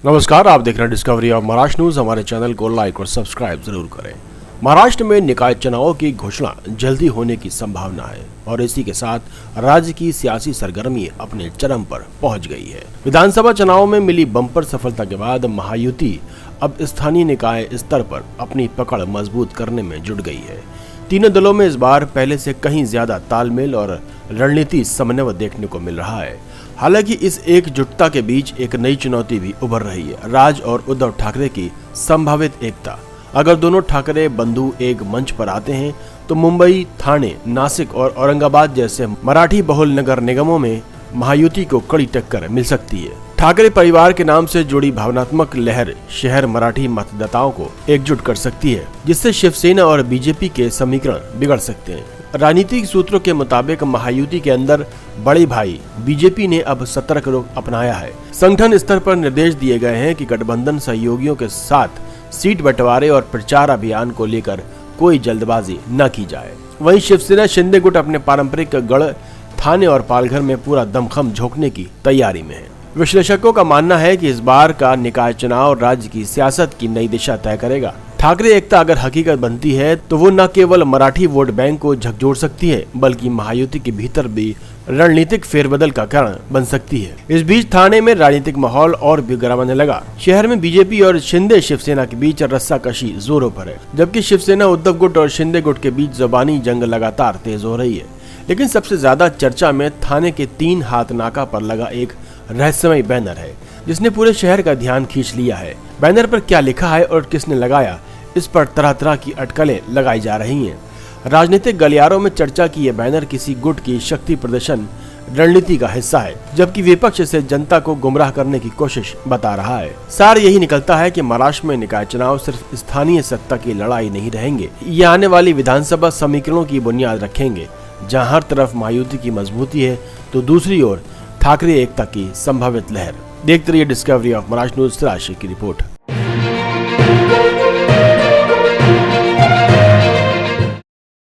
नमस्कार, आप देख रहे हैं डिस्कवरी ऑफ महाराष्ट्र न्यूज। हमारे चैनल को लाइक और सब्सक्राइब जरूर करें। महाराष्ट्र में निकाय चुनावों की घोषणा जल्दी होने की संभावना है और इसी के साथ राज्य की सियासी सरगर्मी अपने चरम पर पहुंच गई है। विधानसभा चुनाव में मिली बम्पर सफलता के बाद महायुति अब स्थानीय निकाय स्तर पर अपनी पकड़ मजबूत करने में जुट गई है। तीनों दलों में इस बार पहले से कहीं ज्यादा तालमेल और रणनीति समन्वय देखने को मिल रहा है। हालांकि इस एकजुटता के बीच एक नई चुनौती भी उभर रही है, राज और उद्धव ठाकरे की संभावित एकता। अगर दोनों ठाकरे बंधु एक मंच पर आते हैं तो मुंबई, ठाणे, नासिक और औरंगाबाद जैसे मराठी बहुल नगर निगमों में महायुति को कड़ी टक्कर मिल सकती है। ठाकरे परिवार के नाम से जुड़ी भावनात्मक लहर शहर मराठी मतदाताओं को एकजुट कर सकती है, जिससे शिवसेना और बीजेपी के समीकरण बिगड़ सकते हैं। राजनीतिक सूत्रों के मुताबिक महायुति के अंदर बड़े भाई बीजेपी ने अब सतर्क रुख अपनाया है। संगठन स्तर पर निर्देश दिए गए हैं कि गठबंधन सहयोगियों के साथ सीट बंटवारे और प्रचार अभियान को लेकर कोई जल्दबाजी न की जाए। वहीं शिवसेना शिंदे गुट अपने पारंपरिक गढ़ ठाणे और पालघर में पूरा दमखम झोंकने की तैयारी में है। विश्लेषकों का मानना है कि इस बार का निकाय चुनाव राज्य की सियासत की नई दिशा तय करेगा। ठाकरे एकता अगर हकीकत बनती है तो वो न केवल मराठी वोट बैंक को झकझोर सकती है, बल्कि महायुति के भीतर भी रणनीतिक फेरबदल का कारण बन सकती है। इस बीच ठाणे में राजनीतिक माहौल और भी गरमाने लगा। शहर में बीजेपी और शिंदे शिवसेना के बीच रस्साकशी जोरों पर है, जबकि शिवसेना उद्धव गुट और शिंदे गुट के बीच जबानी जंग लगातार तेज हो रही है। लेकिन सबसे ज्यादा चर्चा में ठाणे के 3 हाथ नाका पर लगा एक रहस्यमय बैनर है, जिसने पूरे शहर का ध्यान खींच लिया है। बैनर पर क्या लिखा है और किसने लगाया, इस पर तरह तरह की अटकलें लगाई जा रही हैं। राजनीतिक गलियारों में चर्चा की यह बैनर किसी गुट की शक्ति प्रदर्शन रणनीति का हिस्सा है, जबकि विपक्ष इसे जनता को गुमराह करने की कोशिश बता रहा है। सार यही निकलता है कि महाराष्ट्र में निकाय चुनाव सिर्फ स्थानीय सत्ता की लड़ाई नहीं रहेंगे, ये आने वाली विधानसभा समीकरणों की बुनियाद रखेंगे, जहां हर तरफ महायुति की मजबूती है तो दूसरी ओर ठाकरे एकता की संभावित लहर। देखते रहिए डिस्कवरी ऑफ महाराष्ट्र न्यूज की रिपोर्ट।